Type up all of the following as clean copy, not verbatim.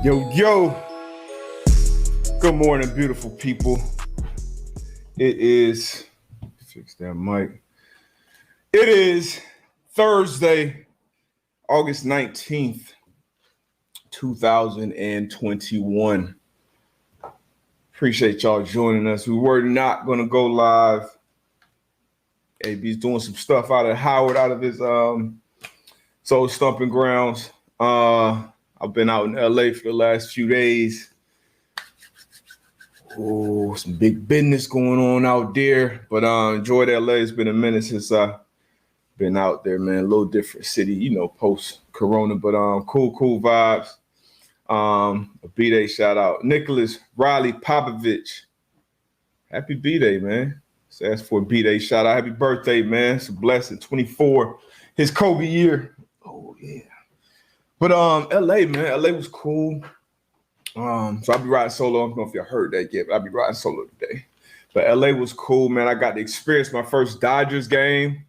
Yo, good morning, beautiful people. It is, fix that mic. It is Thursday, August 19th, 2021. Appreciate y'all joining us. We were not going to go live. AB's doing some stuff out of Howard, out of his soul stomping grounds. I've been out in LA for the last few days. Oh, some big business going on out there. But enjoyed LA. It's been a minute since I've been out there, man. A little different city, post-corona. But cool vibes. A B-Day shout out. Nicholas Riley Popovich. Happy B-Day, man. So ask for a B-Day shout out. Happy birthday, man. It's a blessing. 24. His Kobe year. Oh, yeah. But LA, man, LA was cool. So I'll be riding solo. I don't know if y'all heard that yet, but I'll be riding solo today. But LA was cool, man. I got to experience my first Dodgers game.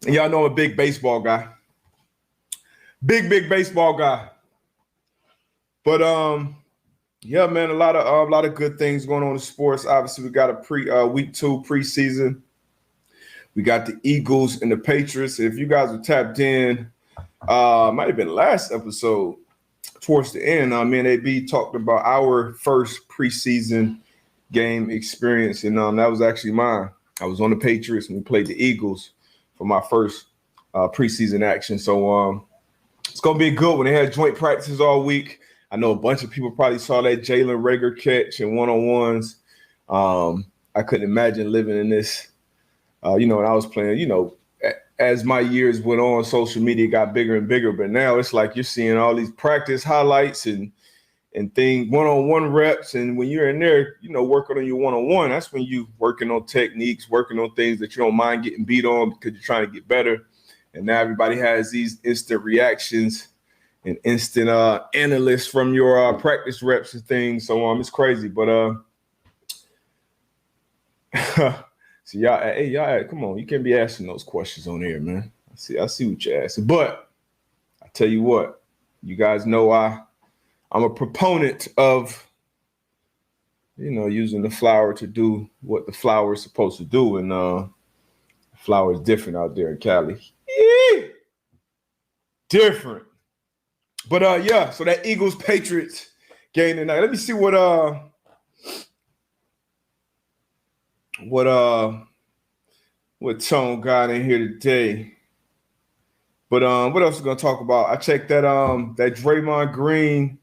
And y'all know I'm a big baseball guy. Big baseball guy. But yeah, man, a lot of good things going on in sports. Obviously, we got a week 2 preseason. We got the Eagles and the Patriots. If you guys were tapped in, might have been last episode towards the end. Me and AB talked about our first preseason game experience, and that was actually mine. I was on the Patriots and we played the Eagles for my first preseason action. So it's gonna be a good one. They had joint practices all week. I know a bunch of people probably saw that Jalen Reagor catch and one-on-ones. I couldn't imagine living in this. When I was playing, as my years went on, social media got bigger and bigger. But now it's like you're seeing all these practice highlights and things, one-on-one reps. And when you're in there, working on your one-on-one, that's when you working on techniques, working on things that you don't mind getting beat on because you're trying to get better. And now everybody has these instant reactions and instant analysts from your practice reps and things. So it's crazy. But so y'all, come on. You can't be asking those questions on air, man. I see what you're asking. But I tell you what, you guys know I'm a proponent of, using the flower to do what the flower is supposed to do. And the flower is different out there in Cali. Yeah. Different. But yeah, so that Eagles-Patriots game tonight. Let me see what Tone got in here today. But what else are we gonna talk about? I checked that Draymond Green,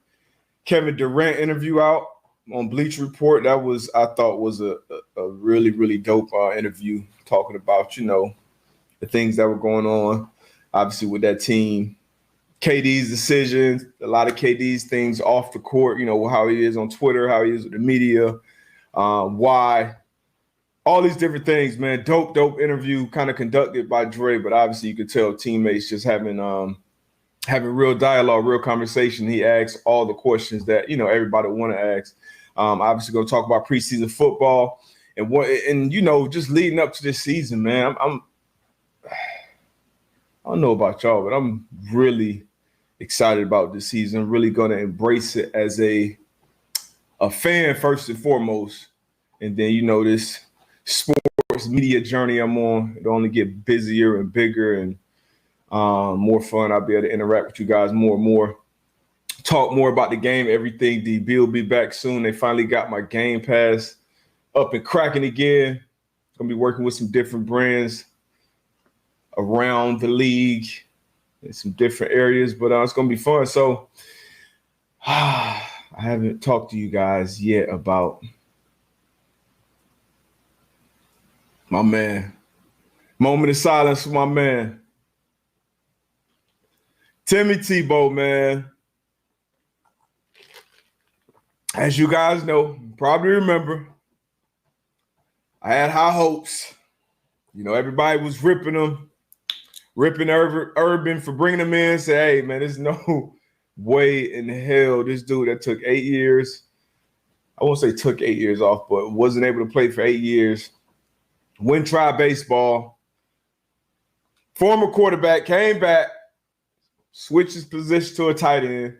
Kevin Durant interview out on Bleacher Report. That I thought was a really, really dope interview talking about, the things that were going on, obviously with that team. KD's decisions, a lot of KD's things off the court, how he is on Twitter, how he is with the media, why. All these different things, man. Dope interview kind of conducted by Dre, but obviously you could tell teammates just having real dialogue, real conversation. He asks all the questions that, everybody want to ask. Obviously going to talk about preseason football and just leading up to this season, man. I don't know about y'all, but I'm really excited about this season. Really going to embrace it as a fan first and foremost. And then, this sports media journey I'm on, it'll only get busier and bigger and more fun. I'll be able to interact with you guys more and more, talk more about the game, everything. DB will be back soon. They finally got my Game Pass up and cracking again. Gonna be working with some different brands around the league in some different areas, but it's gonna be fun. So I haven't talked to you guys yet about my man. Moment of silence for my man. Timmy Tebow, man. As you guys know, probably remember, I had high hopes. Everybody was ripping Urban for bringing him in. Say, hey, man, there's no way in hell this dude that took 8 years. I won't say took 8 years off, but wasn't able to play for 8 years. Went try baseball. Former quarterback came back, switches position to a tight end.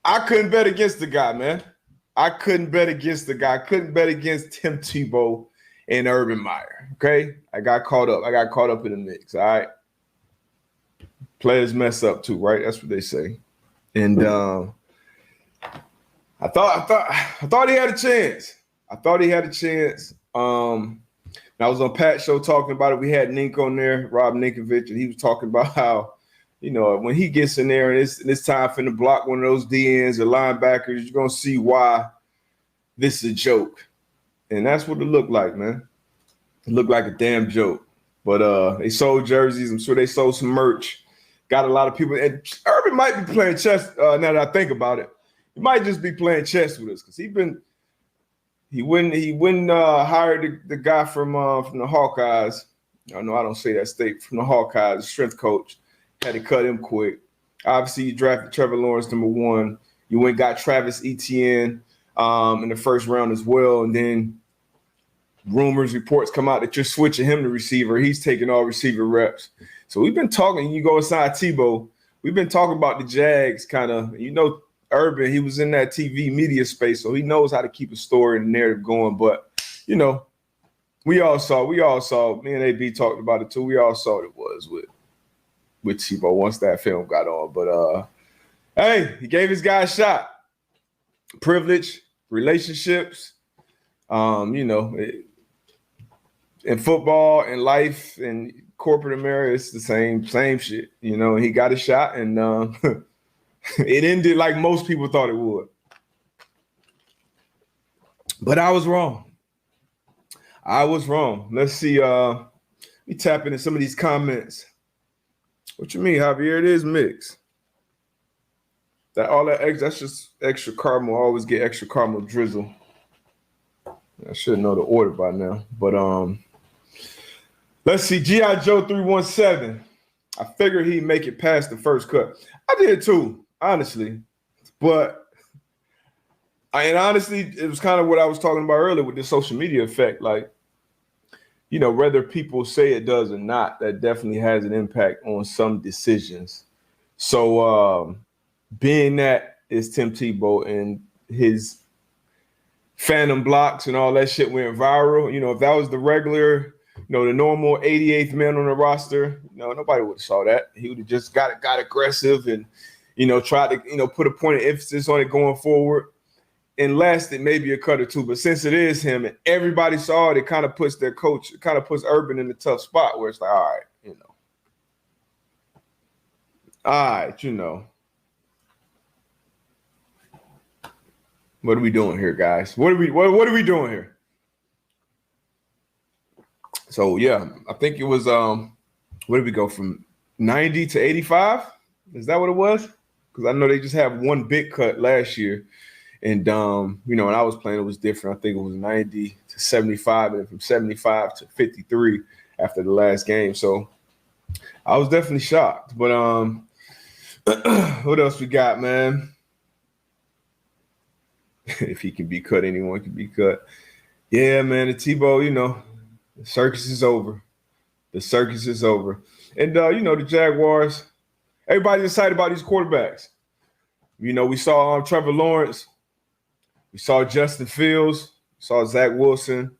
I couldn't bet against the guy, man. I couldn't bet against the guy. I couldn't bet against Tim Tebow and Urban Meyer, okay? I got caught up. In the mix, all right? Players mess up too, right? That's what they say. And I thought he had a chance. I was on Pat's show talking about it. We had Nink on there, Rob Ninkovich, and he was talking about how, when he gets in there and it's time for him to block one of those DNs or linebackers, you're going to see why this is a joke. And that's what it looked like, man. It looked like a damn joke. But they sold jerseys. I'm sure they sold some merch. Got a lot of people. And Urban might be playing chess now that I think about it. He might just be playing chess with us because he wouldn't hire the guy from the Hawkeyes. I know I don't say that state, from the Hawkeyes, the strength coach. Had to cut him quick. Obviously, you drafted Trevor Lawrence number 1. You went and got Travis Etienne in the first round as well. And then reports come out that you're switching him to receiver. He's taking all receiver reps. So we've been talking, you go inside Tebow, we've been talking about the Jags kind of, Urban, he was in that TV media space, so he knows how to keep a story and a narrative going. But, we all saw, me and AB talked about it too. We all saw what it was with Tebow once that film got on. But, hey, he gave his guy a shot. Privilege, relationships, in football and life and corporate America, it's the same shit. He got a shot and it ended like most people thought it would. But I was wrong. Let's see. We tap into some of these comments. What you mean, Javier? It is mixed. That's just extra caramel. I always get extra caramel drizzle. I should know the order by now. But let's see. G.I. Joe 317. I figured he'd make it past the first cut. I did too, honestly. But honestly, it was kind of what I was talking about earlier with the social media effect. Like, whether people say it does or not, that definitely has an impact on some decisions. So being that is Tim Tebow and his phantom blocks and all that shit went viral, if that was the regular, the normal 88th man on the roster, nobody would have saw that. He would have just got aggressive and, tried to, put a point of emphasis on it going forward and lasted maybe a cut or two. But since it is him and everybody saw it, it kind of puts their coach, it kind of puts Urban in a tough spot where it's like, all right, what are we doing here, guys? What are we doing here? So yeah, I think it was where did we go from 90 to 85? Is that what it was? Because I know they just had one big cut last year. And when I was playing, it was different. I think it was 90 to 75, and then from 75 to 53 after the last game. So I was definitely shocked. But what else we got, man? If he can be cut, anyone can be cut. Yeah, man, the Tebow, the circus is over. And, the Jaguars, everybody's excited about these quarterbacks. We saw Trevor Lawrence. We saw Justin Fields. We saw Zach Wilson.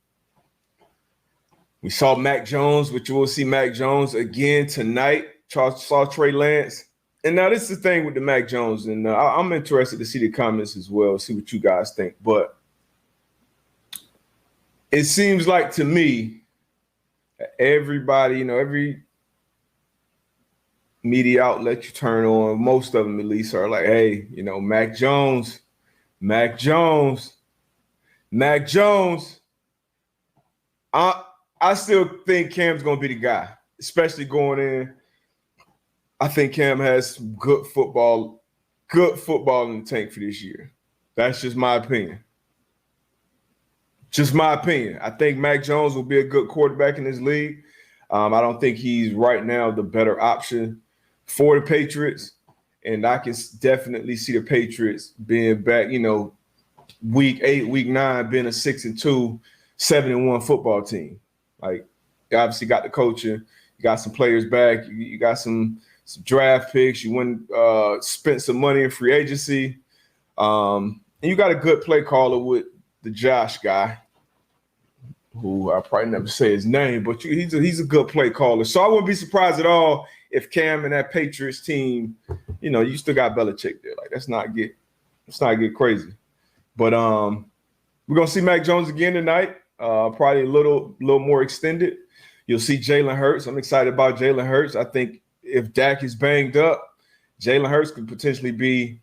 We saw Mac Jones, which we'll see Mac Jones again tonight. Saw Trey Lance. And now this is the thing with the Mac Jones. And I'm interested to see the comments as well, see what you guys think. But it seems like to me, everybody, every media outlet you turn on, most of them at least are like, hey, Mac Jones. I still think Cam's going to be the guy, especially going in. I think Cam has good football in the tank for this year. That's just my opinion. I think Mac Jones will be a good quarterback in this league. I don't think he's right now the better option for the Patriots. And I can definitely see the Patriots being back, week 8, week 9, being a 6-2, 7-1 football team. Like, they obviously got the coaching. You got some players back. You got some draft picks. You spent some money in free agency. And you got a good play caller with the Josh guy, who I probably never say his name, but he's a good play caller. So I wouldn't be surprised at all if Cam and that Patriots team, you still got Belichick there. Like, let's not get crazy. But we're gonna see Mac Jones again tonight. Probably a little more extended. You'll see Jalen Hurts. I'm excited about Jalen Hurts. I think if Dak is banged up, Jalen Hurts could potentially be.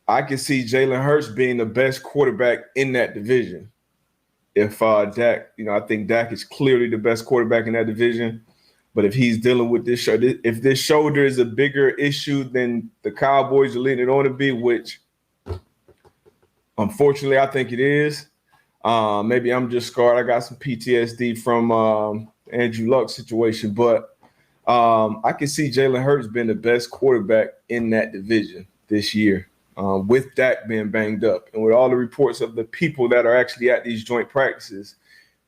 I can see Jalen Hurts being the best quarterback in that division. If Dak, I think Dak is clearly the best quarterback in that division. But if he's dealing with this shoulder, if this shoulder is a bigger issue than the Cowboys are leading it on to be, which unfortunately I think it is. Maybe I'm just scarred. I got some PTSD from Andrew Luck's situation, but I can see Jalen Hurts being the best quarterback in that division this year, with Dak being banged up. And with all the reports of the people that are actually at these joint practices,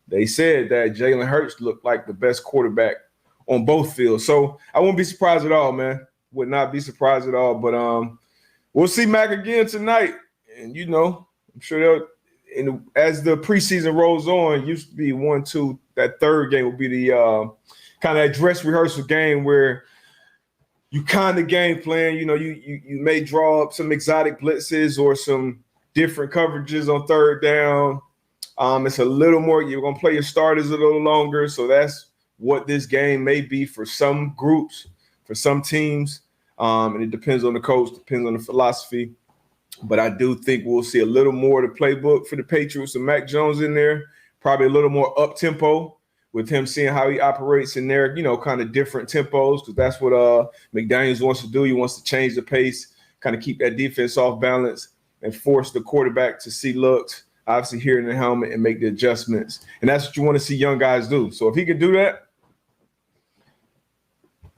they said that Jalen Hurts looked like the best quarterback on both fields. So I wouldn't be surprised at all, man. Would not be surprised at all. But we'll see Mac again tonight. And, I'm sure as the preseason rolls on, used to be 1-2. That third game will be the kind of dress rehearsal game where you kind of game plan. You may draw up some exotic blitzes or some different coverages on third down. It's a little more. You're going to play your starters a little longer. So that's what this game may be for some groups, for some teams. And it depends on the coach, depends on the philosophy. But I do think we'll see a little more of the playbook for the Patriots and Mac Jones in there, probably a little more up-tempo with him seeing how he operates in their, kind of different tempos, because that's what McDaniels wants to do. He wants to change the pace, kind of keep that defense off balance and force the quarterback to see looks, obviously hear in the helmet and make the adjustments. And that's what you want to see young guys do. So if he can do that,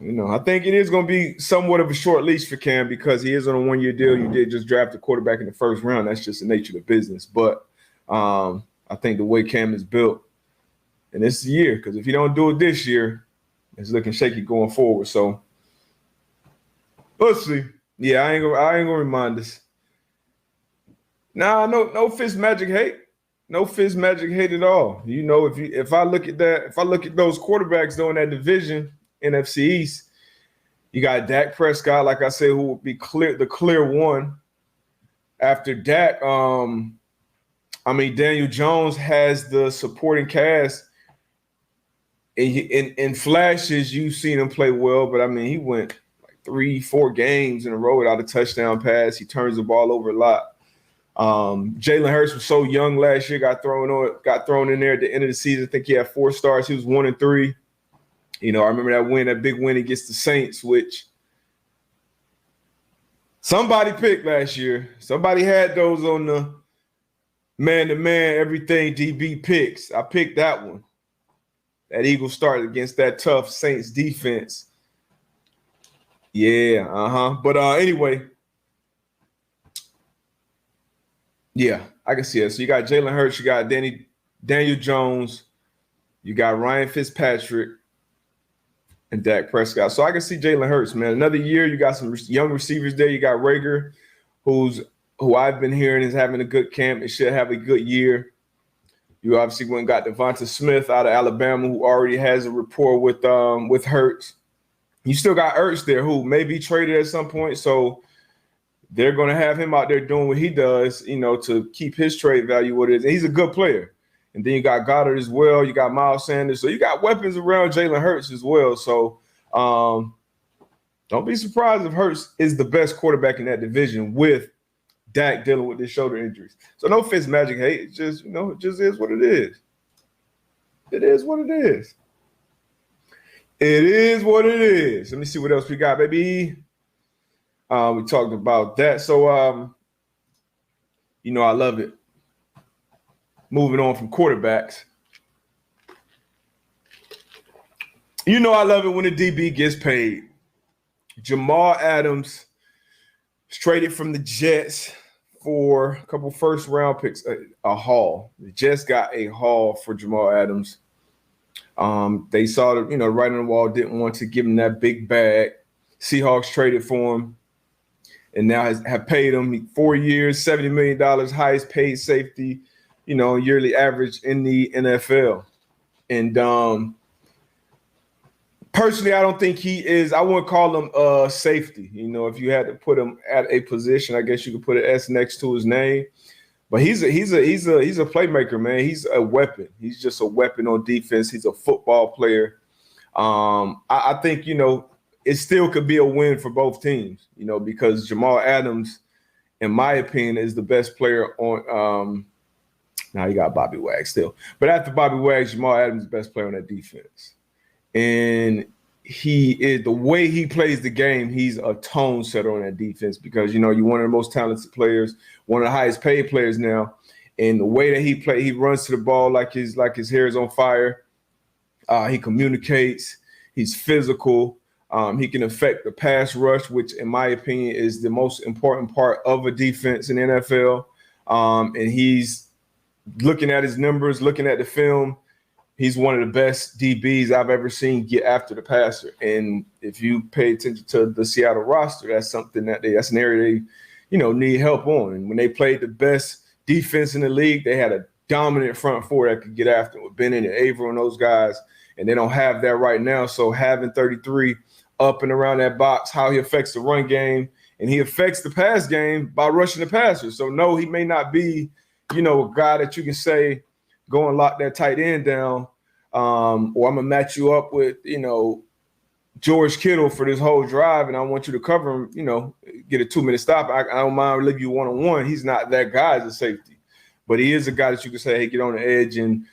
I think it is going to be somewhat of a short leash for Cam because he is on a one-year deal. You did just draft a quarterback in the first round. That's just the nature of the business. But I think the way Cam is built, and this is the year, because if you don't do it this year, it's looking shaky going forward. So we'll see. Yeah, I ain't gonna remind us. Nah, no Fitz magic hate. No Fitz magic hate at all. If I look at those quarterbacks though in that division, NFC East, you got Dak Prescott, like I said, who will be the clear one. After Dak, Daniel Jones has the supporting cast. In flashes, you've seen him play well, but he went like 3-4 games in a row without a touchdown pass. He turns the ball over a lot. Jalen Hurts was so young last year, got thrown in there at the end of the season. I think he had 4 starts. He was 1-3. I remember that big win against the Saints, which somebody picked last year. Somebody had those on the man-to-man everything DB picks. I picked that one. That Eagles start against that tough Saints defense. Yeah, But anyway, yeah, I can see it. So you got Jalen Hurts, you got Daniel Jones, you got Ryan Fitzpatrick, and Dak Prescott. So I can see Jalen Hurts, man. Another year, you got some young receivers there. You got Rager, who I've been hearing is having a good camp and should have a good year. You obviously went and got Devonta Smith out of Alabama, who already has a rapport with Hurts. You still got Ertz there, who may be traded at some point. So they're going to have him out there doing what he does, to keep his trade value what it is. And he's a good player. And then you got Goddard as well. You got Miles Sanders. So you got weapons around Jalen Hurts as well. So don't be surprised if Hurts is the best quarterback in that division with Dak dealing with his shoulder injuries. So no Fitz magic hate. It's just, it just is what it is. It is what it is. It is what it is. Let me see what else we got, baby. We talked about that. So, I love it. Moving on from quarterbacks. I love it when the DB gets paid. Jamal Adams was traded from the Jets for a couple first-round picks, a haul. The Jets got a haul for Jamal Adams. They saw the, writing on the wall, didn't want to give him that big bag. Seahawks traded for him and now have paid him 4 years, $70 million, highest paid safety, yearly average in the NFL. And personally, I don't think he is. I wouldn't call him safety. If you had to put him at a position, I guess you could put an S next to his name. But he's a playmaker, man. He's a weapon. He's just a weapon on defense. He's a football player. I think it still could be a win for both teams. Because Jamal Adams, in my opinion, is the best player on. Now you got Bobby Wag still, but after Bobby Wag, Jamal Adams is the best player on that defense. And he is, the way he plays the game, he's a tone setter on that defense because, you're one of the most talented players, one of the highest paid players now. And the way that he runs to the ball like his hair is on fire. He communicates. He's physical. He can affect the pass rush, which in my opinion is the most important part of a defense in the NFL. And he's looking at his numbers, looking at the film. He's one of the best DBs I've ever seen get after the passer. And if you pay attention to the Seattle roster, that's something that's an area they, need help on. And when they played the best defense in the league, they had a dominant front four that could get after with Bennett and Averill and those guys. And they don't have that right now. So having 33 up and around that box, how he affects the run game, and he affects the pass game by rushing the passer. So no, he may not be, a guy that you can say, go and lock that tight end down, or I'm going to match you up with, George Kittle for this whole drive, and I want you to cover him, get a 2-minute stop. I don't mind leaving you one-on-one. He's not that guy as a safety. But he is a guy that you can say, hey, get on the edge and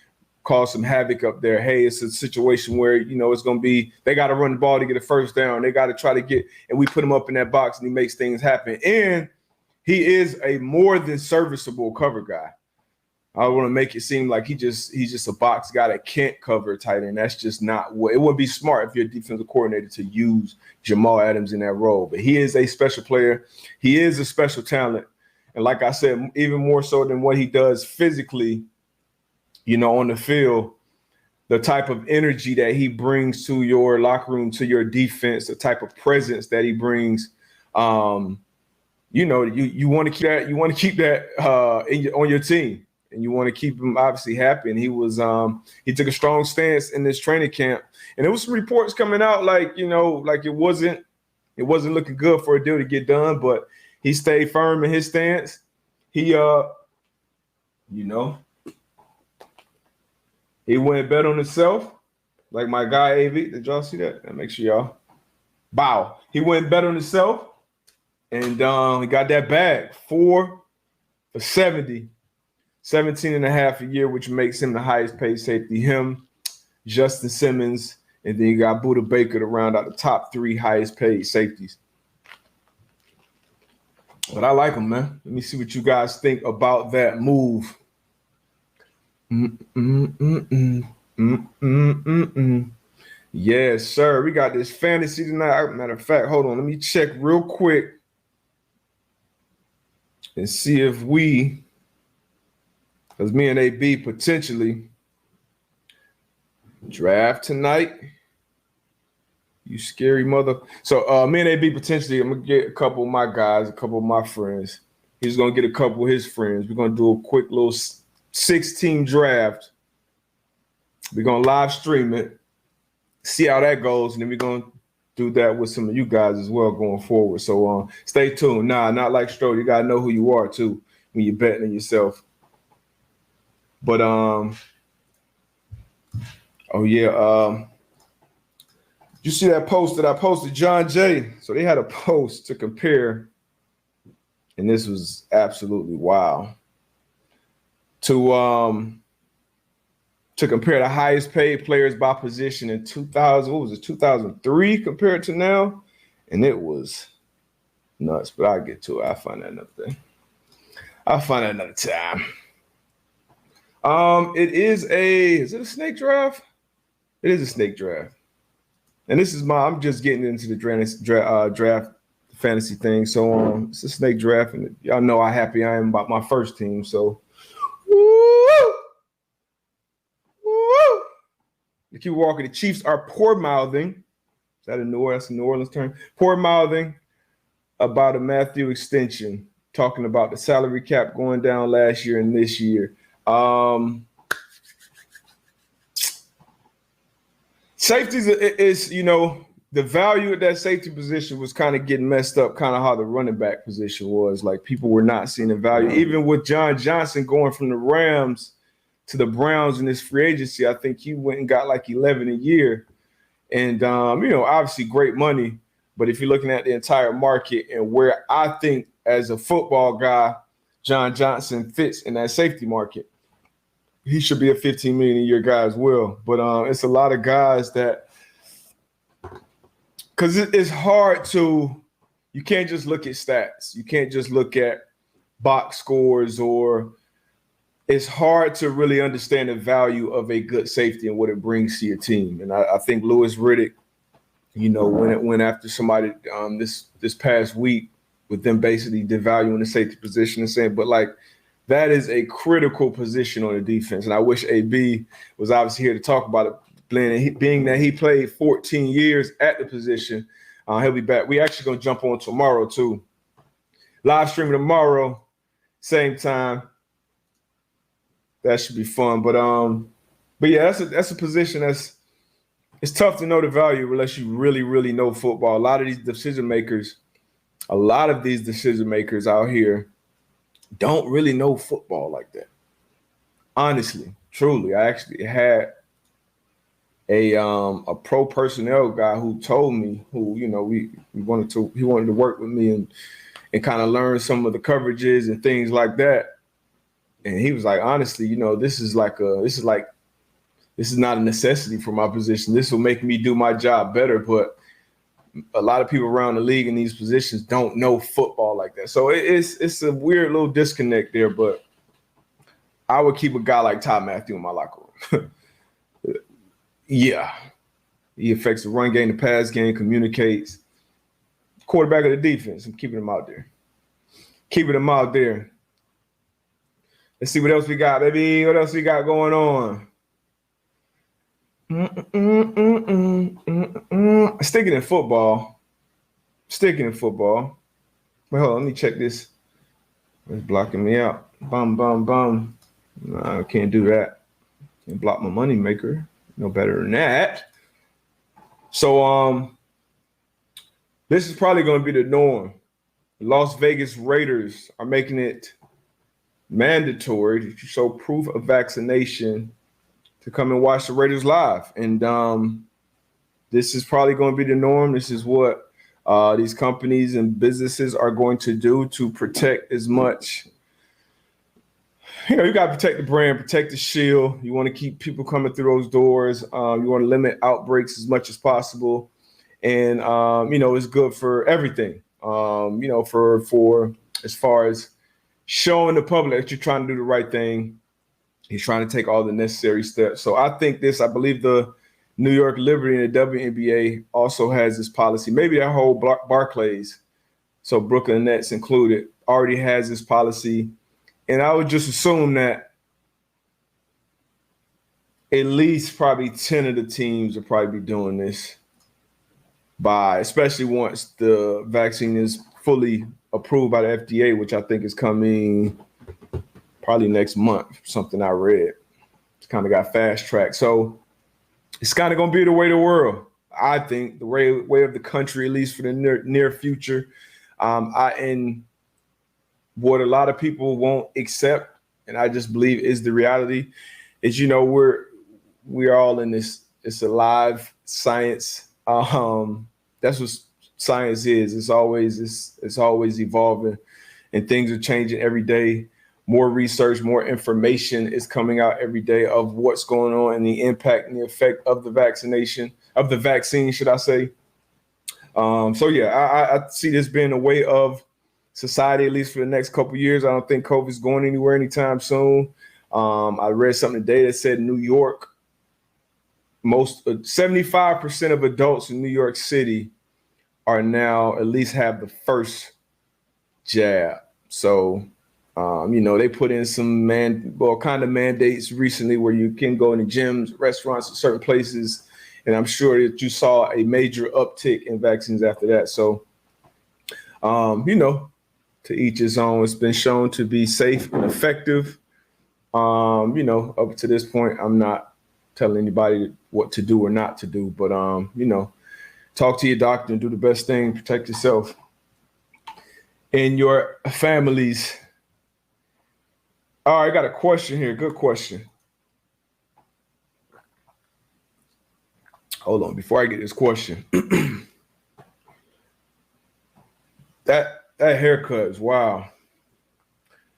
cause some havoc up there. Hey, it's a situation where, it's going to be – they got to run the ball to get a first down. They got to try to get – and we put him up in that box, and he makes things happen. And he is a more than serviceable cover guy. I want to make it seem like he's just a box guy that can't cover a tight end. That's just not what – it would be smart if you're a defensive coordinator to use Jamal Adams in that role. But he is a special player. He is a special talent. And like I said, even more so than what he does physically, on the field, the type of energy that he brings to your locker room, to your defense, the type of presence that he brings, you want to keep that. You want to keep that on your team, and you want to keep him obviously happy. And he took a strong stance in this training camp, and there was some reports coming out like it wasn't looking good for a deal to get done, but he stayed firm in his stance. He he went bet on himself, like my guy AV. Did y'all see that? Make sure y'all bow. He went bet on himself, and he got that bag 4 for 70, 17 and a half a year, which makes him the highest paid safety. Him, Justin Simmons, and then you got Budda Baker to round out the top 3 highest paid safeties. But I like him, man. Let me see what you guys think about that move. Yes, sir. We got this fantasy tonight. Matter of fact, hold on. Let me check real quick and see if because me and AB potentially draft tonight. You scary mother. So me and AB potentially, I'm going to get a couple of my guys, a couple of my friends. He's going to get a couple of his friends. We're going to do a quick little 6-team draft. We're going to live stream it, see how that goes, and then we're going to do that with some of you guys as well going forward. So stay tuned. Nah, not like Stroh. You got to know who you are, too, when you're betting on yourself. But, you see that post that I posted, John Jay? So they had a post to compare, and this was absolutely wild. To compare the highest paid players by position in 2003 compared to now, and it was nuts. But I'll get to it. I'll find that another day. I'll find that another time. Is it a snake draft? It is a snake draft. And this is I'm just getting into the draft fantasy thing. So it's a snake draft, and y'all know how happy I am about my first team. So, woo! keep walking. The Chiefs are poor mouthing. Is that a New Orleans term? Poor mouthing about a Matthew extension, talking about the salary cap going down last year and this year. Safeties is, the value of that safety position was kind of getting messed up, kind of how the running back position was. Like, people were not seeing the value. Even with John Johnson going from the Rams to the Browns in this free agency, I think he went and got like 11 a year. And, obviously great money. But if you're looking at the entire market and where I think as a football guy, John Johnson fits in that safety market, he should be a $15 million a year guy as well. But it's a lot of guys that, because it's hard to, you can't just look at stats. You can't just look at box scores, or it's hard to really understand the value of a good safety and what it brings to your team. And I think Louis Riddick, when it went after somebody this past week with them basically devaluing the safety position and saying, but like, that is a critical position on the defense. And I wish AB was obviously here to talk about it, being that he played 14 years at the position. He'll be back. We actually going to jump on tomorrow too. Live streaming tomorrow, same time. That should be fun. But yeah, that's a position it's tough to know the value unless you really, really know football. A lot of these decision makers out here don't really know football like that. Honestly, truly, I actually had a pro personnel guy who told me, he wanted to work with me and kind of learn some of the coverages and things like that. And he was like, honestly, this is not a necessity for my position. This will make me do my job better, but a lot of people around the league in these positions don't know football like that. So it's a weird little disconnect there, but I would keep a guy like Todd Matthew in my locker room. Yeah. He affects the run game, the pass game, communicates. Quarterback of the defense. I'm keeping him out there. Let's see what else we got, baby. What else we got going on? Sticking in football. Wait, hold on, let me check this. It's blocking me out. Bum. No, I can't do that. Can't block my money maker. No better than that. So this is probably going to be the norm. The Las Vegas Raiders are making it mandatory to show proof of vaccination to come and watch the Raiders live. And this is probably going to be the norm. This is what these companies and businesses are going to do to protect as much. You got to protect the brand, protect the shield. You want to keep people coming through those doors. You want to limit outbreaks as much as possible. And, it's good for everything, for as far as showing the public that you're trying to do the right thing. He's trying to take all the necessary steps. So I believe the New York Liberty and the WNBA also has this policy. Maybe that whole Barclays, so Brooklyn Nets included, already has this policy. And I would just assume that at least probably 10 of the teams will probably be doing this especially once the vaccine is fully approved by the FDA, which I think is coming probably next month, something I read. It's kind of got fast tracked. So it's kind of going to be the way of the world. I think the way of the country, at least for the near future. And what a lot of people won't accept, and I just believe is the reality, is, we are all in this. It's a live science. That's what science is. It's always evolving, and things are changing every day. More research, more information is coming out every day of what's going on and the impact and the effect of the vaccine, should I say. So yeah, I see this being a way of society, at least for the next couple of years. I don't think COVID's going anywhere anytime soon. I read something today that said New York, 75% of adults in New York City are now at least have the first jab. So They put in some kind of mandates recently where you can go into gyms, restaurants, certain places. And I'm sure that you saw a major uptick in vaccines after that. So, to each his own. It's been shown to be safe and effective. Up to this point, I'm not telling anybody what to do or not to do, but, talk to your doctor and do the best thing, protect yourself and your families. All right, I got a question here. Good question. Hold on, before I get this question. That haircut is wow.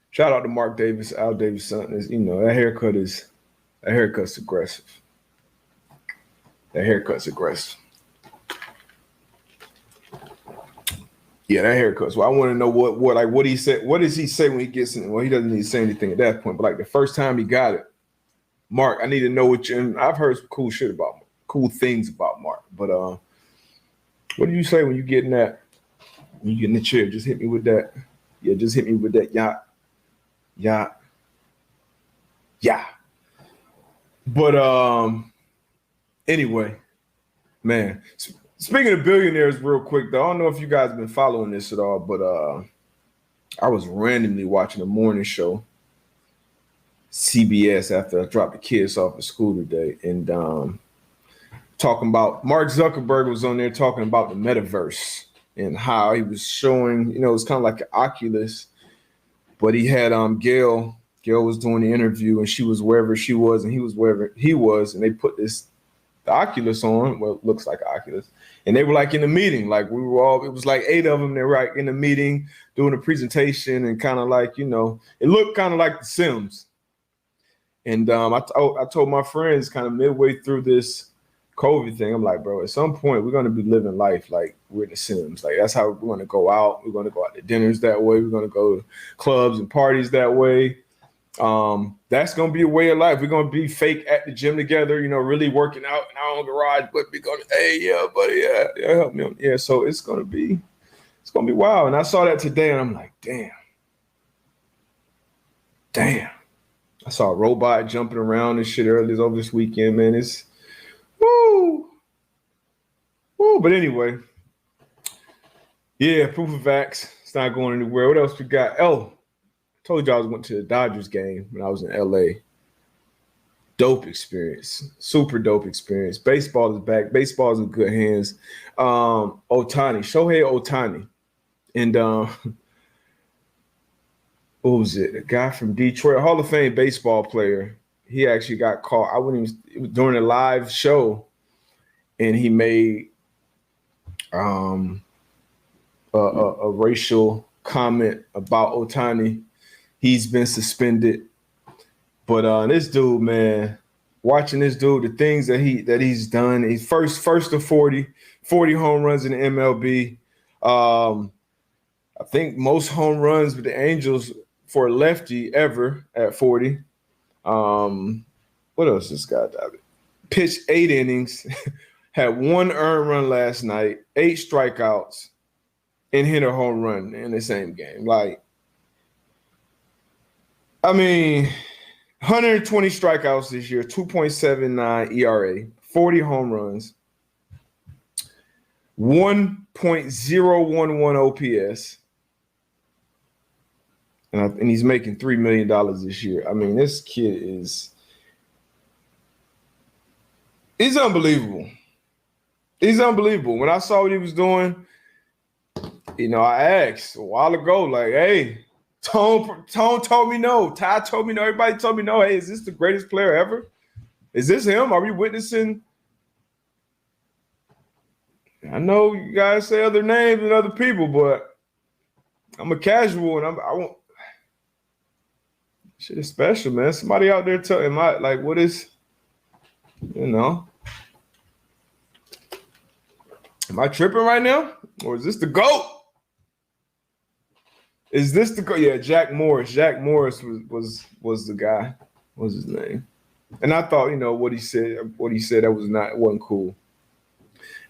Shout out to Mark Davis, Al Davis' son. That haircut's aggressive. That haircut's aggressive. Yeah, that haircut's. Well, I want to know what he said. What does he say when he gets in? Well, he doesn't need to say anything at that point. But like the first time he got it, Mark, I need to know what you. And I've heard some cool things about Mark. But what do you say when you get in that? When you get in the chair, just hit me with that. Yeah, just hit me with that yacht. But anyway, man. Speaking of billionaires, real quick though, I don't know if you guys have been following this at all, but I was randomly watching a morning show, CBS, after I dropped the kids off at school today, and talking about Mark Zuckerberg was on there talking about the metaverse and how he was showing, it was kind of like an Oculus, but he had Gail was doing the interview, and she was wherever she was, and he was wherever he was, and they put the Oculus on. Well, it looks like Oculus. And they were like in the meeting, like it was like 8 of them. They were like in the meeting doing a presentation and kind of like, it looked kind of like The Sims. And I told my friends kind of midway through this COVID thing, I'm like, bro, at some point we're going to be living life like we're in The Sims. Like that's how we're going to go out. We're going to go out to dinners that way. We're going to go to clubs and parties that way. That's gonna be a way of life. We're gonna be fake at the gym together, really working out in our own garage, but we're gonna, hey, yeah, buddy, yeah, help me. Yeah, so it's gonna be wild. And I saw that today, and I'm like, damn. I saw a robot jumping around and shit earlier over this weekend, man. It's woo. But anyway, yeah, proof of vax. It's not going anywhere. What else we got? Told you I went to the Dodgers game when I was in LA. Dope experience. Super dope experience. Baseball is back. Baseball is in good hands. Shohei Ohtani. And what was it? A guy from Detroit, a Hall of Fame baseball player. He actually got caught. It was during a live show, and he made a racial comment about Ohtani. He's been suspended, but this dude, man, watching this dude, the things that he's done. He's first to 40 home runs in the MLB. I think most home runs with the Angels for a lefty ever at 40. What else this guy did? Pitched 8 innings, had 1 earned run last night, 8 strikeouts, and hit a home run in the same game. Like, I mean, 120 strikeouts this year, 2.79 ERA, 40 home runs, 1.011 OPS, and he's making $3 million this year. I mean, this kid he's unbelievable. He's unbelievable. When I saw what he was doing, I asked a while ago, like, hey, Tone told me no. Ty told me no. Everybody told me no. Hey, is this the greatest player ever? Is this him? Are we witnessing? I know you guys say other names and other people, but I'm a casual and I won't. Shit is special, man. Somebody out there telling me, like, what is, am I tripping right now? Or is this the GOAT? Is this the GOAT? Yeah, Jack Morris. Jack Morris was the guy. What was his name? And I thought, what he said it wasn't cool.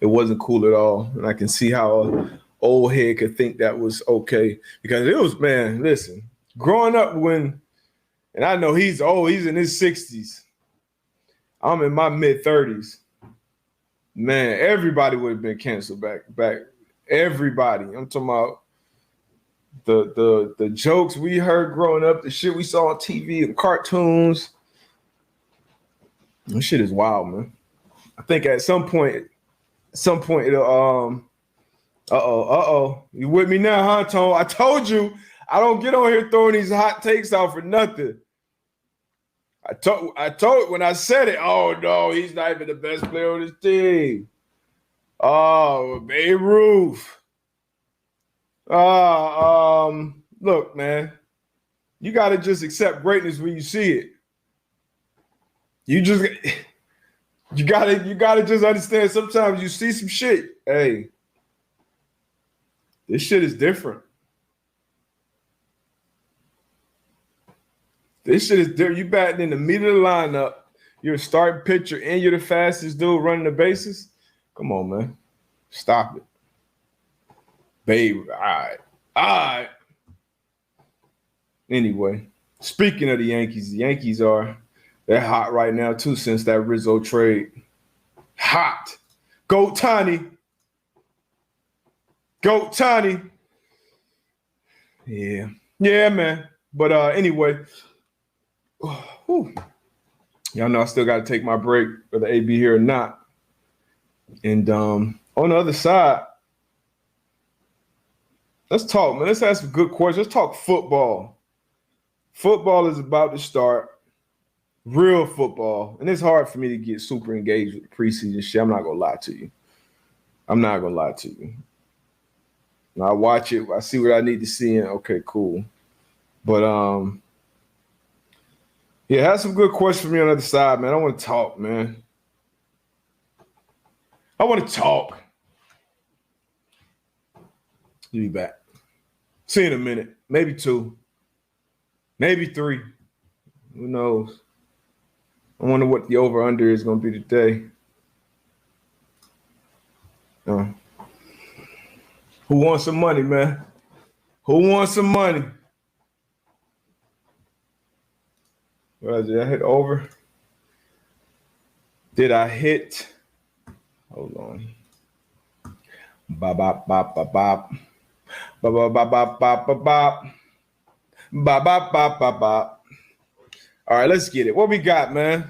It wasn't cool at all. And I can see how an old head could think that was okay. Because it was, man, listen, Growing up and I know he's old, he's in his 60s. I'm in my mid-30s. Man, everybody would have been canceled back. Everybody. I'm talking about the jokes we heard growing up, the shit we saw on TV and cartoons. This shit is wild, man. I think at some point it'll you with me now, huh, Tone? I told you I don't get on here throwing these hot takes out for nothing. I told when I said it, oh no, he's not even the best player on this team. Oh, Babe Ruth. Look, man, you gotta just accept greatness when you see it. You gotta just understand sometimes you see some shit. Hey, this shit is different. This shit is different. You batting in the middle of the lineup. You're a starting pitcher and you're the fastest dude running the bases. Come on, man. Stop it. Babe, all right. Anyway, speaking of the Yankees they're hot right now too since that Rizzo trade. Hot. Go Ohtani. Yeah, man. But anyway, y'all know I still got to take my break, whether AB here or not. And on the other side, let's talk, man. Let's ask some good questions. Let's talk football. Football is about to start. Real football. And it's hard for me to get super engaged with the preseason shit. I'm not going to lie to you. And I watch it. I see what I need to see. And okay, cool. But, yeah, have some good questions for me on the other side, man. I want to talk, man. You'll be back. See you in a minute. Maybe 2. Maybe 3. Who knows? I wonder what the over-under is going to be today. Who wants some money, man? Who wants some money? Did I hit over? Did I hit? Hold on. Bop, bop, bop, bop, bop. Bop, bop, bop, bop, bop, bop, bop. Bop, bop, bop, bop, bop. All right, let's get it. What we got, man?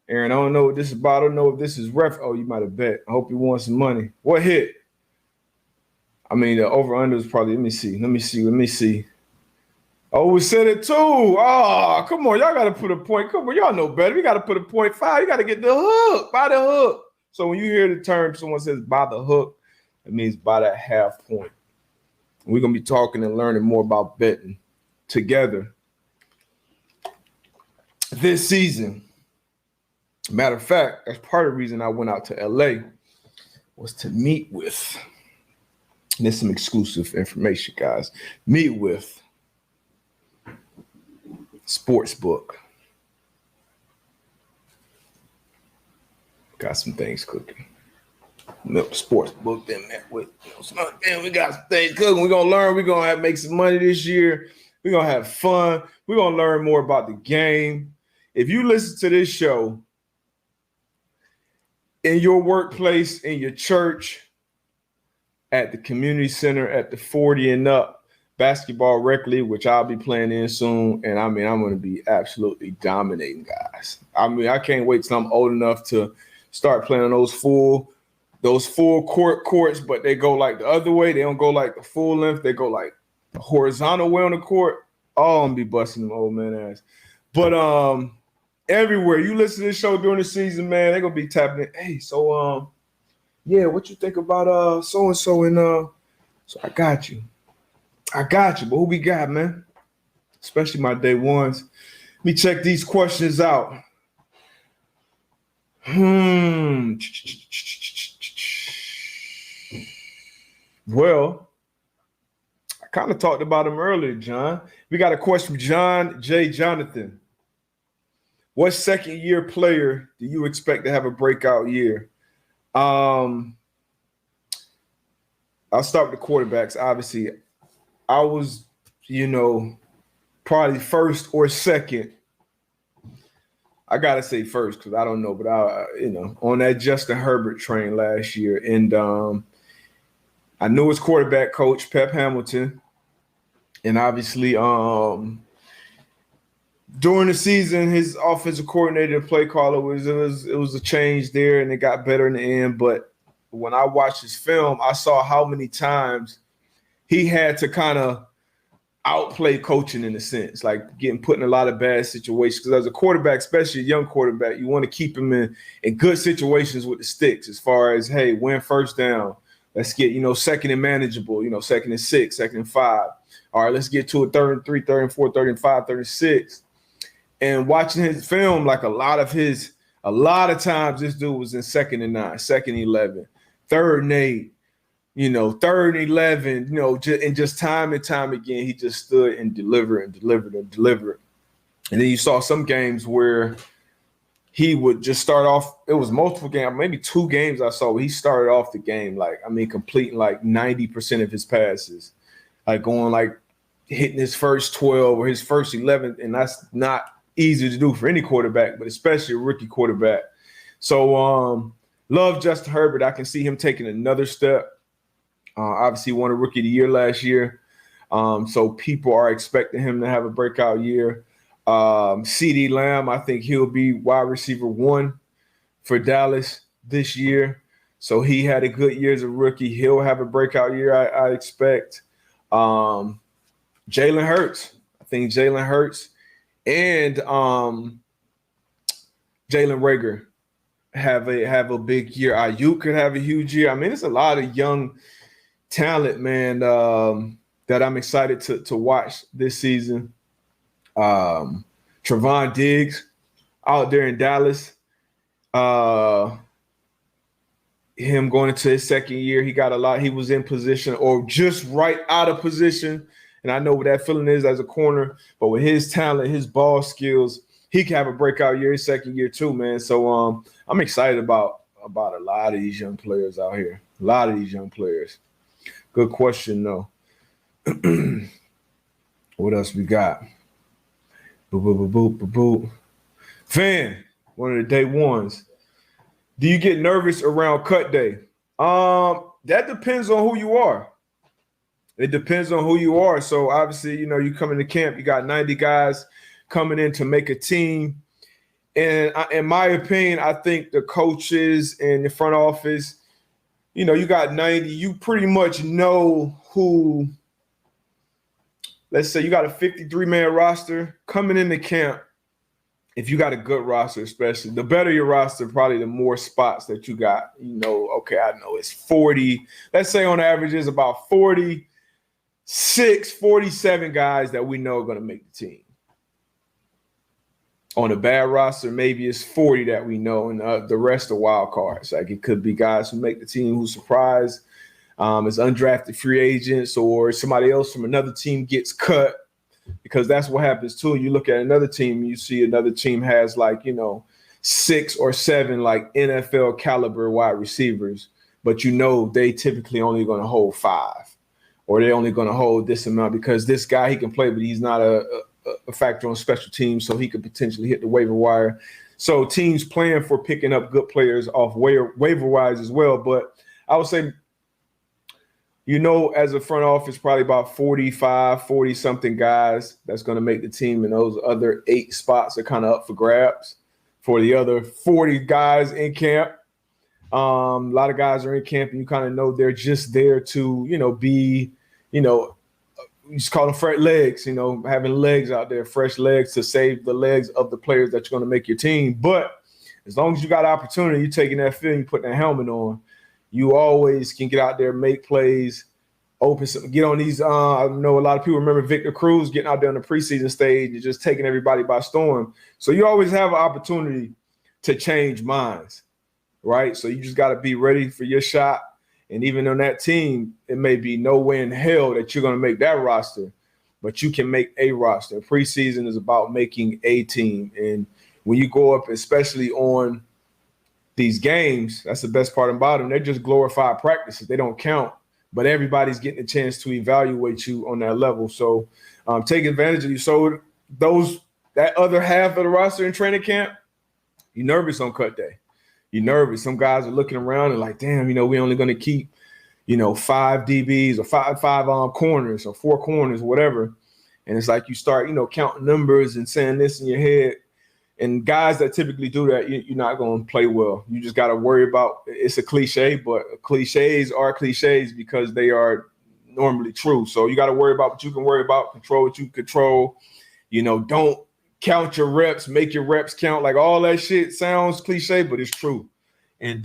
Aaron, I don't know what this is about. I don't know if this is ref. Oh, you might have bet. I hope you want some money. What hit? I mean, the over-under is probably, let me see. Oh, we said it too. Oh, come on. Y'all got to put a point. Come on. Y'all know better. We got to put a 0.5. You got to get the hook. By the hook. So when you hear the term, someone says by the hook, it means by that half point. We're going to be talking and learning more about betting together this season. Matter of fact, that's part of the reason I went out to LA was to meet with, and there's some exclusive information, guys, meet with Sportsbook. Got some things cooking. Sportsbook then met with, we got some things cooking. We're going to learn. We're going to make some money this year. We're going to have fun. We're going to learn more about the game. If you listen to this show in your workplace, in your church, at the community center, at the 40 and up basketball rec league, which I'll be playing in soon. And I'm going to be absolutely dominating, guys. I can't wait till I'm old enough to start playing on those full courts, but they go like the other way. They don't go like the full length. They go like the horizontal way on the court. Oh, I'm going to be busting them old man ass. But everywhere you listen to this show during the season, man, they're going to be tapping in. Hey, so, yeah, what you think about so-and-so? And so I got you. But who we got, man? Especially my day ones. Let me check these questions out. Well, I kind of talked about him earlier, John. We got a question from John J. Jonathan. What second-year player do you expect to have a breakout year? I'll start with the quarterbacks. Obviously, I was, probably first or second. I gotta say first because I don't know, but on that Justin Herbert train last year, and I knew his quarterback coach Pep Hamilton, and obviously during the season, his offensive coordinator, play caller, it was a change there, and it got better in the end. But when I watched his film, I saw how many times he had to kind of outplay coaching in a sense, like getting put in a lot of bad situations. Because as a quarterback, especially a young quarterback, you want to keep him in good situations with the sticks as far as, hey, win first down. Let's get, second and manageable, second and 6, second and 5. All right, let's get to a 3rd and 3, 3rd and 4, 3rd and 5, 3rd and 6. And watching his film, like a lot of times this dude was in 2nd and 9, 2nd and 11, 3rd and 8, 3rd and 11, and just time and time again, he just stood and delivered and delivered and delivered. And then you saw some games where he would just start off. It was multiple games, maybe 2 games I saw where he started off the game, completing like 90% of his passes, like going like hitting his first 12 or his first 11. And that's not easy to do for any quarterback, but especially a rookie quarterback. So love Justin Herbert. I can see him taking another step. Obviously won a Rookie of the Year last year. So people are expecting him to have a breakout year. CeeDee Lamb, I think he'll be wide receiver 1 for Dallas this year. So he had a good year as a rookie. He'll have a breakout year, I expect. Jalen Hurts. I think Jalen Hurts and Jalen Reagor have a big year. Ayuk could have a huge year. I mean, it's a lot of young talent, man, that I'm excited to watch this season. Trevon Diggs out there in Dallas. Him going into his 2nd year, he got a lot. He was in position or just right out of position. And I know what that feeling is as a corner, but with his talent, his ball skills, he can have a breakout year his 2nd year too, man. So I'm excited about a lot of these young players out here. A lot of these young players. Good question, though. What else we got? Boop, boop, boop, boop, boop, boop. Fan, one of the day ones. Do you get nervous around cut day? That depends on who you are. It depends on who you are. So obviously, you come into camp, you got 90 guys coming in to make a team. And in my opinion, I think the coaches and the front office, you got 90, you pretty much know who. Let's say you got a 53-man roster coming into camp. If you got a good roster, especially, the better your roster, probably the more spots that you got. Okay, I know it's 40. Let's say on average is about 46, 47 guys that we know are going to make the team. On a bad roster, maybe it's 40 that we know, and the rest are wild cards. Like it could be guys who make the team who surprise as undrafted free agents, or somebody else from another team gets cut, because that's what happens too. You look at another team, you see another team has 6 or 7 like NFL caliber wide receivers, but they typically only going to hold 5, or they're only going to hold this amount because this guy, he can play, but he's not a factor on special teams, so he could potentially hit the waiver wire. So teams plan for picking up good players off waiver wires as well. But I would say, as a front office, probably about 40-something guys that's going to make the team, and those other 8 spots are kind of up for grabs for the other 40 guys in camp. A lot of guys are in camp, and you kind of know they're just there to, be, you just call them fresh legs, having legs out there, fresh legs to save the legs of the players that you're going to make your team. But as long as you got opportunity, you're taking that field, you putting that helmet on, you always can get out there, make plays, open some, get on these. I know a lot of people remember Victor Cruz getting out there on the preseason stage and just taking everybody by storm. So you always have an opportunity to change minds, right? So you just got to be ready for your shot. And even on that team, it may be no way in hell that you're going to make that roster, but you can make a roster. Preseason is about making a team. And when you go up, especially on these games, that's the best part about them. They're just glorified practices. They don't count, but everybody's getting a chance to evaluate you on that level. So take advantage of you. So that other half of the roster in training camp, you're nervous on cut day. You're nervous. Some guys are looking around and like, damn, we're only going to keep, 5 DBs or five corners or 4 corners, whatever. And it's like you start, counting numbers and saying this in your head. And guys that typically do that, you're not going to play well. You just got to worry about, it's a cliche, but cliches are cliches because they are normally true. So you got to worry about what you can worry about, control what you control. Don't count your reps, make your reps count. Like all that shit sounds cliche, but it's true. And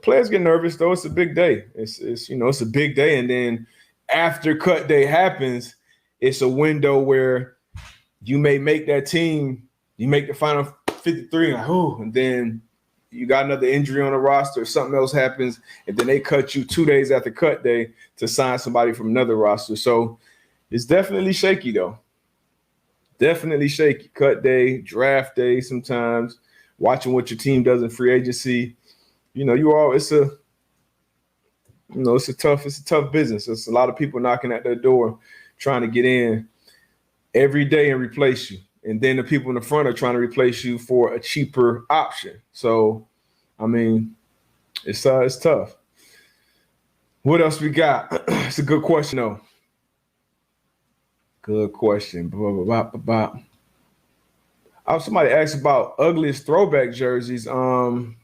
players get nervous though. It's a big day. It's it's a big day. And then after cut day happens, it's a window where you may make that team. You make the final 53, and then you got another injury on the roster, or something else happens, and then they cut you 2 days after cut day to sign somebody from another roster. So it's definitely shaky, though. Definitely shaky. Cut day, draft day sometimes, watching what your team does in free agency. It's a tough business. It's a lot of people knocking at their door trying to get in every day and replace you. And then the people in the front are trying to replace you for a cheaper option. So, it's tough. What else we got? It's a good question, though. Good question. Somebody asked about ugliest throwback jerseys. Who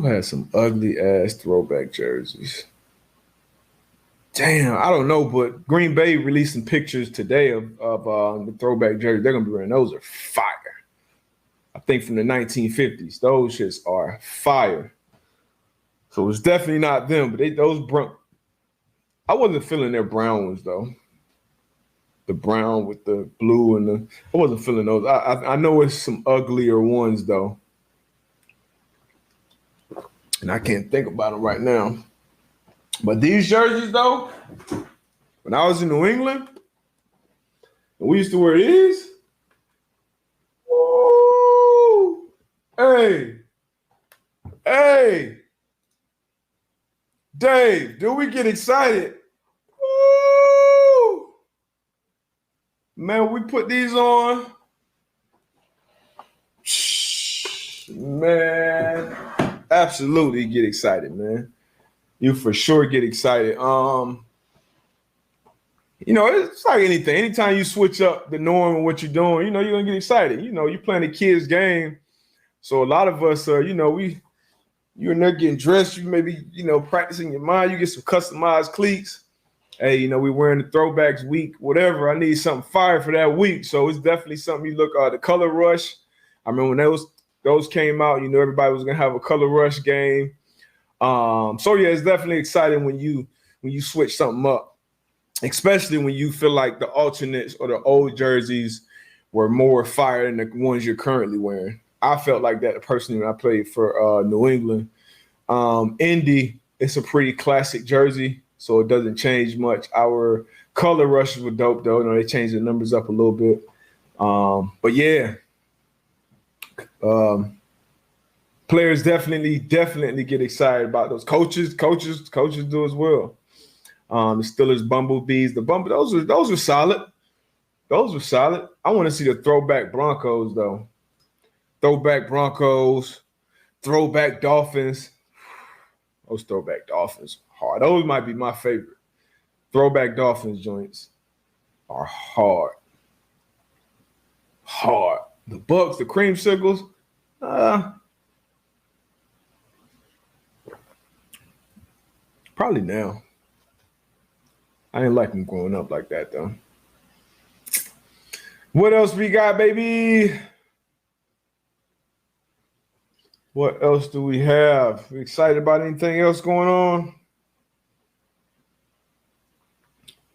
has some ugly ass throwback jerseys? Damn, I don't know, but Green Bay released some pictures today of the throwback jerseys. They're gonna be wearing those. Are fire. I think from the 1950s. Those shits are fire. So it's definitely not them, but I wasn't feeling their brown ones though. The brown with the blue and I wasn't feeling those. I know it's some uglier ones though, and I can't think about them right now. But these jerseys, though, when I was in New England, and we used to wear these, ooh, hey, Dave, do we get excited? Ooh, man, we put these on, man, absolutely get excited, man. You for sure get excited. It's like anything. Anytime you switch up the norm of what you're doing, you're gonna get excited. You're playing a kid's game. So a lot of us, you're in there getting dressed. You maybe, practicing your mind. You get some customized cleats. Hey, we wearing the throwbacks week, whatever. I need something fire for that week. So it's definitely something you look the color rush. I remember when those came out, everybody was gonna have a color rush game. So yeah, it's definitely exciting when you switch something up, especially when you feel like the alternates or the old jerseys were more fire than the ones you're currently wearing. I felt like that personally when I played for New England. Indy, it's a pretty classic jersey, so it doesn't change much. Our color rushes were dope though. They changed the numbers up a little bit. But yeah. Players definitely get excited about those. Coaches do as well. The Steelers Bumblebees, those are solid. Those are solid. I want to see the throwback Broncos though. Throwback Broncos, throwback Dolphins. Those throwback Dolphins hard. Those might be my favorite. Throwback Dolphins joints are hard. Hard. The Bucks, the creamsicles. Probably now. I didn't like them growing up like that, though. What else we got, baby? What else do we have? We excited about anything else going on?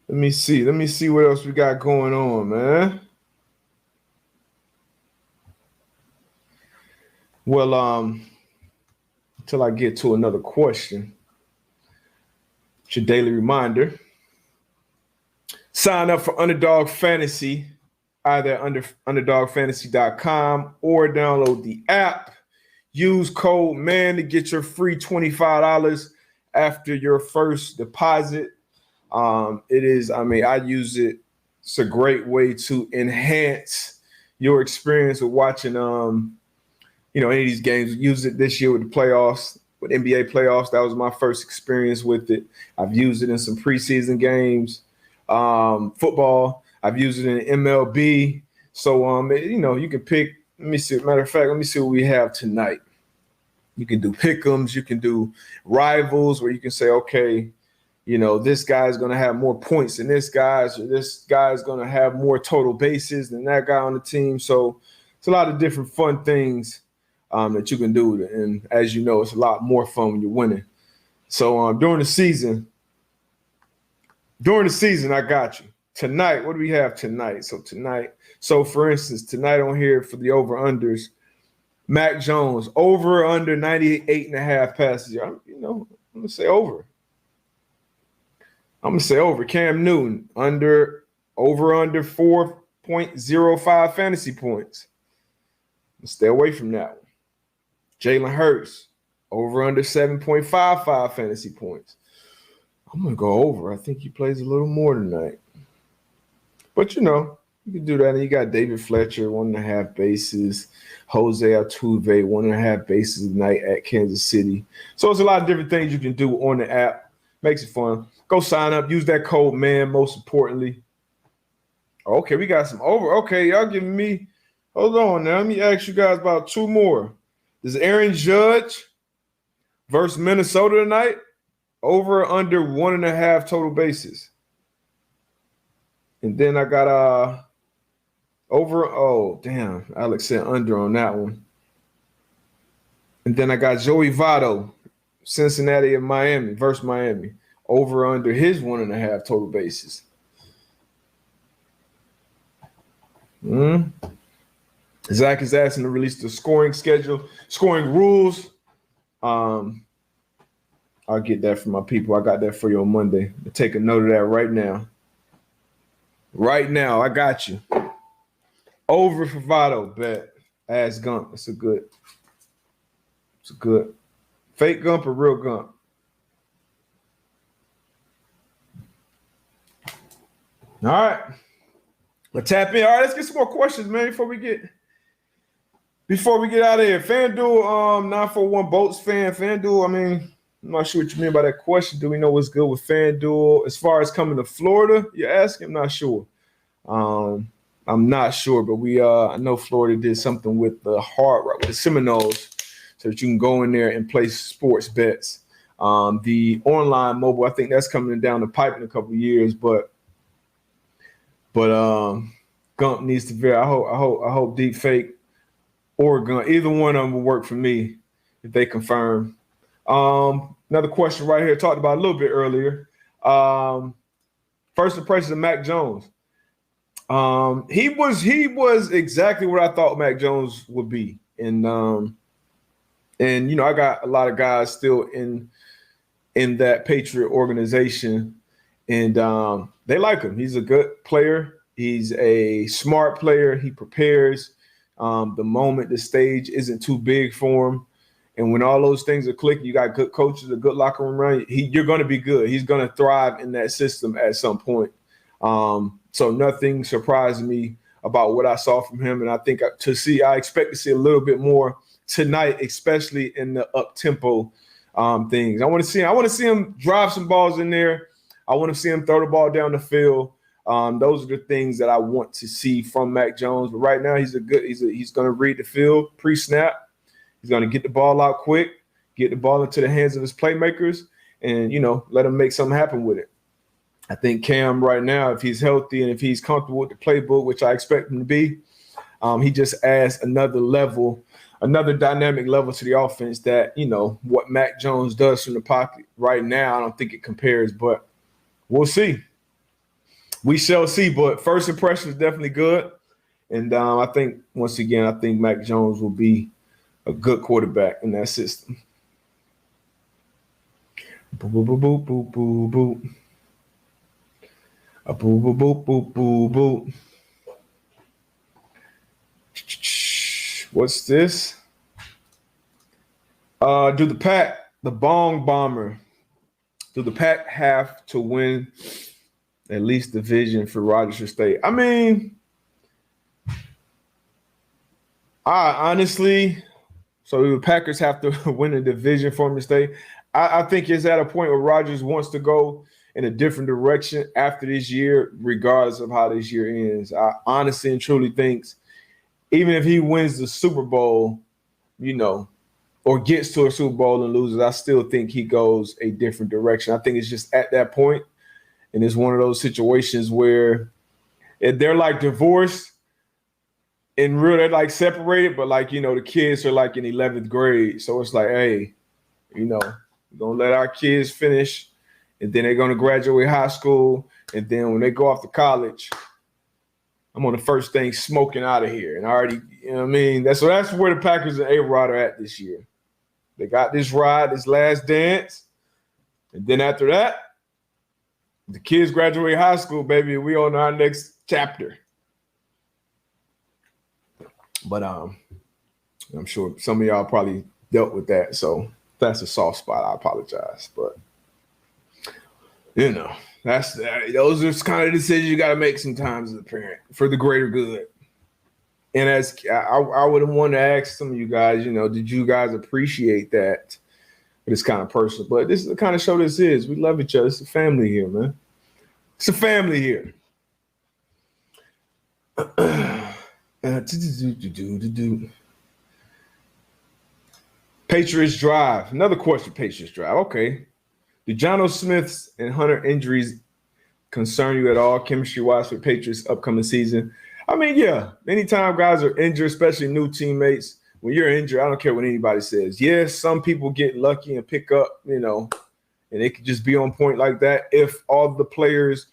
Let me see. Let me see what else we got going on, man. Well, until I get to another question. It's your daily reminder. Sign up for Underdog Fantasy, either at underdogfantasy.com or download the app. Use code MAN to get your free $25 after your first deposit. It is, I use it. It's a great way to enhance your experience of watching, any of these games. Use it this year with the playoffs, with NBA playoffs. That was my first experience with it. I've used it in some preseason games, football. I've used it in MLB. So, you can pick. Let me see. Matter of fact, let me see what we have tonight. You can do pick'ems. You can do rivals where you can say, okay, this guy's going to have more points than this guy's, or this guy's going to have more total bases than that guy on the team. So it's a lot of different fun things that you can do. And as you know, it's a lot more fun when you're winning. So during the season, I got you. Tonight, what do we have tonight? So for instance, tonight on here for the over-unders, Mac Jones, over under 98.5 passes. I'm going to say over. Cam Newton, over under 4.05 fantasy points. Stay away from that one. Jalen Hurts, over under 7.55 fantasy points. I'm going to go over. I think he plays a little more tonight. But, you can do that. And you got David Fletcher, 1.5 bases. Jose Altuve, 1.5 bases tonight at Kansas City. So it's a lot of different things you can do on the app. Makes it fun. Go sign up. Use that code, man, most importantly. Okay, we got some over. Okay, y'all giving me – hold on now. Let me ask you guys about two more. Does Aaron Judge versus Minnesota tonight? Over or under 1.5 total bases. And then I got Alex said under on that one. And then I got Joey Votto, Cincinnati and Miami versus Miami. Over under his 1.5 total bases. Zach is asking to release the scoring rules. I'll get that from my people. I got that for you on Monday. Take a note of that right now. Right now, I got you. Over for Votto, bet. Ass Gump. It's a good. Fake Gump or real Gump? All right. Let's tap in. All right, let's get some more questions, man, before we get out of here. FanDuel, 941 Bolts fan. FanDuel, I'm not sure what you mean by that question. Do we know what's good with FanDuel? As far as coming to Florida, you're asking? I'm not sure. I'm not sure, but I know Florida did something with the with the Seminoles so that you can go in there and place sports bets. The online mobile, I think that's coming down the pipe in a couple of years, but Gump needs to vary. I hope Deep Fake or Gump, either one of them will work for me if they confirm. Another question right here, talked about a little bit earlier. First impressions of Mac Jones. He was exactly what I thought Mac Jones would be. And I got a lot of guys still in that Patriot organization, and they like him. He's a good player. He's a smart player. He prepares. The stage isn't too big for him. And when all those things are clicking, you got good coaches, a good locker room run, you're going to be good. He's going to thrive in that system at some point. So nothing surprised me about what I saw from him. And I think I expect to see a little bit more tonight, especially in the up-tempo things. I want to see him drive some balls in there. I want to see him throw the ball down the field. Those are the things that I want to see from Mac Jones. But right now, he's going to read the field pre-snap. He's going to get the ball out quick, get the ball into the hands of his playmakers, and, let him make something happen with it. I think Cam right now, if he's healthy and if he's comfortable with the playbook, which I expect him to be, he just adds another dynamic level to the offense that, what Mac Jones does from the pocket right now, I don't think it compares, but we'll see. We shall see, but first impression is definitely good. And I think, once again, Mac Jones will be a good quarterback in that system. Boop, boop, boop, boop, boop, boop. A boop, boop, boop, boop, boop, boop. What's this? Do the Bong Bomber Do the Pack have to win at least division for Rodgers to stay? I mean, I honestly, so the Packers have to win a division for him to stay. I think it's at a point where Rodgers wants to go in a different direction after this year, regardless of how this year ends. I honestly and truly think even if he wins the Super Bowl, or gets to a Super Bowl and loses, I still think he goes a different direction. I think it's just at that point, and it's one of those situations where they're like divorced. In real, they're like separated, but like, the kids are like in 11th grade. So it's like, hey, we're going to let our kids finish, and then they're going to graduate high school. And then when they go off to college, I'm on the first thing smoking out of here. And I already, That's where the Packers and A-Rod are at this year. They got this ride, this last dance. And then after that, the kids graduate high school, baby. We on our next chapter. But I'm sure some of y'all probably dealt with that. So if that's a soft spot, I apologize. But those are kind of decisions you got to make sometimes as a parent for the greater good. And as I would have wanted to ask some of you guys, did you guys appreciate that? It's kind of personal, but this is the kind of show this is. We love each other. It's a family here, man. It's a family here. Patriots drive. Another question, Patriots drive. Okay. Do Jonnu Smith's and Hunter injuries concern you at all, chemistry-wise, for Patriots' upcoming season? I mean, yeah. Anytime guys are injured, especially new teammates, when you're injured, I don't care what anybody says. Yes, some people get lucky and pick up, and it could just be on point like that if all the players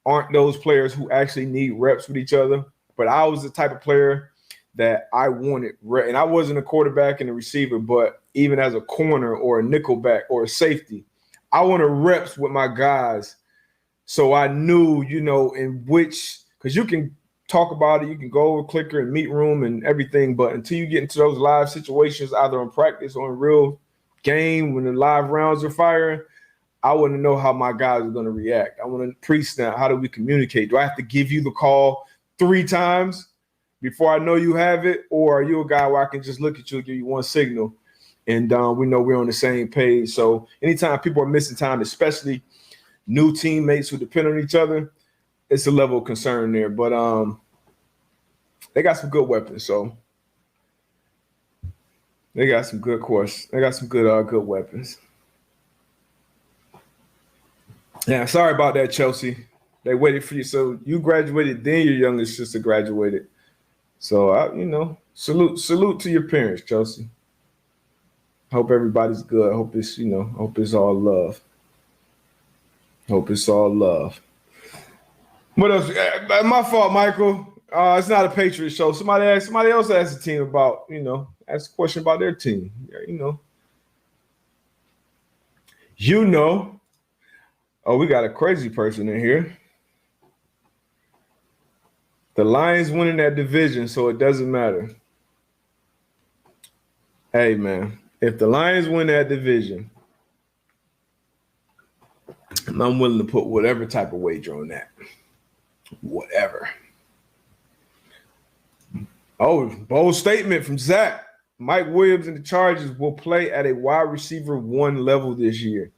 aren't those players who actually need reps with each other. But I was the type of player that I wanted, and I wasn't a quarterback and a receiver, but even as a corner or a nickelback or a safety, I wanted reps with my guys. So I knew, in which, because you can talk about it, you can go over clicker and meet room and everything, but until you get into those live situations, either in practice or in real game, when the live rounds are firing, I want to know how my guys are going to react. I want to pre-snap. How do we communicate? Do I have to give you the call 3 times before I know you have it? Or are you a guy where I can just look at you and give you one signal and we know we're on the same page? So anytime people are missing time, especially new teammates who depend on each other, it's a level of concern there. But they got some good weapons, so they got some good good weapons. Yeah, sorry about that, Chelsea. They waited for you. So you graduated, then your youngest sister graduated. So salute to your parents, Chelsea. Hope everybody's good. Hope it's all love. Hope it's all love. What else? My fault, Michael. It's not a Patriots show. Somebody else asked the team about, ask a question about their team. Oh, we got a crazy person in here. The Lions winning that division, so it doesn't matter. Hey, man, if the Lions win that division, I'm willing to put whatever type of wager on that. Whatever. Oh, bold statement from Zach. Mike Williams and the Chargers will play at a wide receiver 1 level this year.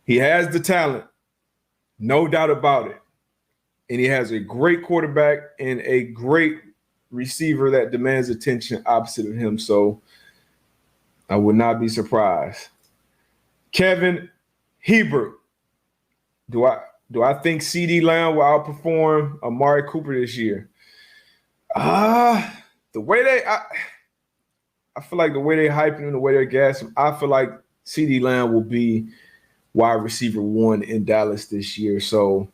He has the talent, no doubt about it. And he has a great quarterback and a great receiver that demands attention opposite of him. So I would not be surprised. Kevin Hebert. Do I think CeeDee Lamb will outperform Amari Cooper this year? I feel like the way they hyping him, the way they're gassing, I feel like CeeDee Lamb will be wide receiver 1 in Dallas this year. So,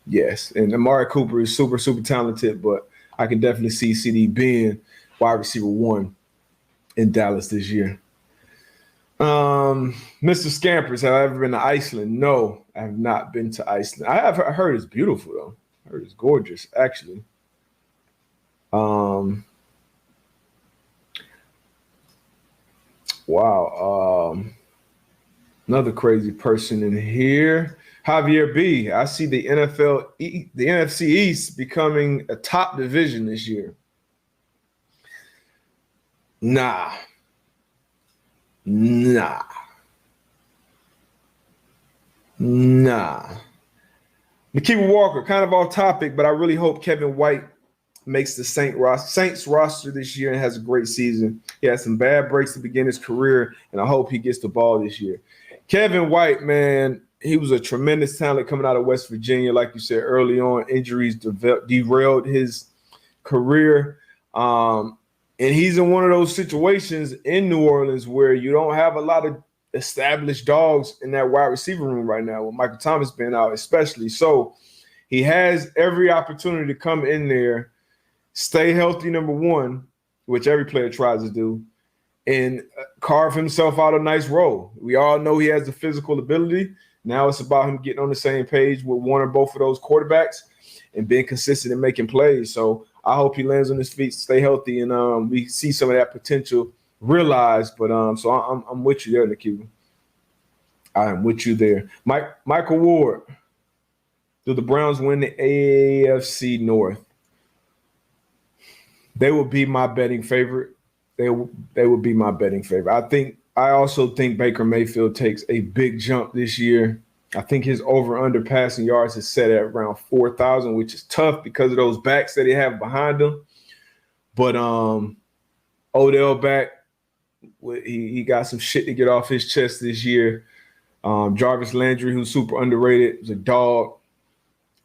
yes. And Amari Cooper is super, super talented, but I can definitely see CeeDee being wide receiver 1 in Dallas this year. Mr. Scampers, have I ever been to Iceland? No, I have not been to Iceland. I heard it's beautiful, though. I heard it's gorgeous, actually. Wow. Another crazy person in here. Javier B. I see the NFC East becoming a top division this year. Nah. Nikiwa Walker, kind of off topic, but I really hope Kevin White makes the Saints roster this year and has a great season. He had some bad breaks to begin his career, and I hope he gets the ball this year. Kevin White, man, he was a tremendous talent coming out of West Virginia. Like you said early on, injuries derailed his career. And he's in one of those situations in New Orleans where you don't have a lot of established dogs in that wide receiver room right now, with Michael Thomas being out especially. So he has every opportunity to come in there, stay healthy, number one, which every player tries to do, and carve himself out a nice role. We all know he has the physical ability. Now it's about him getting on the same page with one or both of those quarterbacks and being consistent and making plays. So I hope he lands on his feet, stay healthy, and we see some of that potential realized. But so I'm with you there, Nikiwa. I am with you there. Michael Ward, do the Browns win the AFC North? They will be my betting favorite. They will be my betting favorite. I also think Baker Mayfield takes a big jump this year. I think his over-under passing yards is set at around 4,000, which is tough because of those backs that they have behind him. But Odell back, he got some shit to get off his chest this year. Jarvis Landry, who's super underrated, is a dog.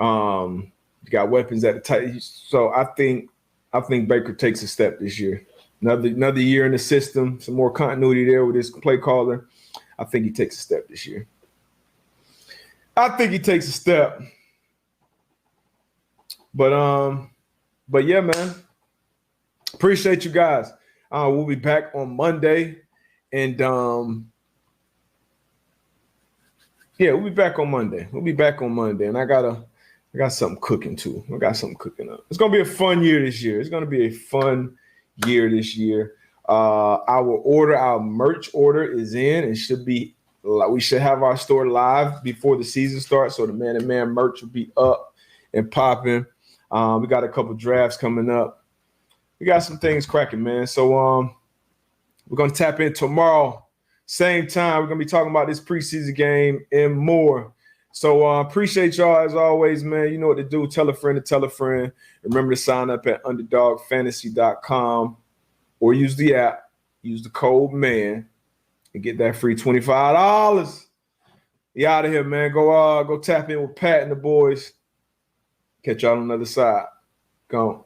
He got weapons at the tight. So I think Baker takes a step this year. Another year in the system, some more continuity there with his play caller. I think he takes a step this year. But yeah, man. Appreciate you guys. We'll be back on Monday. And we'll be back on Monday. And I got something cooking too. I got something cooking up. It's gonna be a fun year this year. Our merch order is in and we should have our store live before the season starts. So the man merch will be up and popping. We got a couple drafts coming up. We got some things cracking, man. So we're gonna tap in tomorrow, same time. We're gonna be talking about this preseason game and more. So appreciate y'all as always, man. You know what to do. Tell a friend to tell a friend. Remember to sign up at underdogfantasy.com or use the app. Use the code MAN and get that free $25. You out of here, man. Go tap in with Pat and the boys. Catch y'all on the other side. Go on.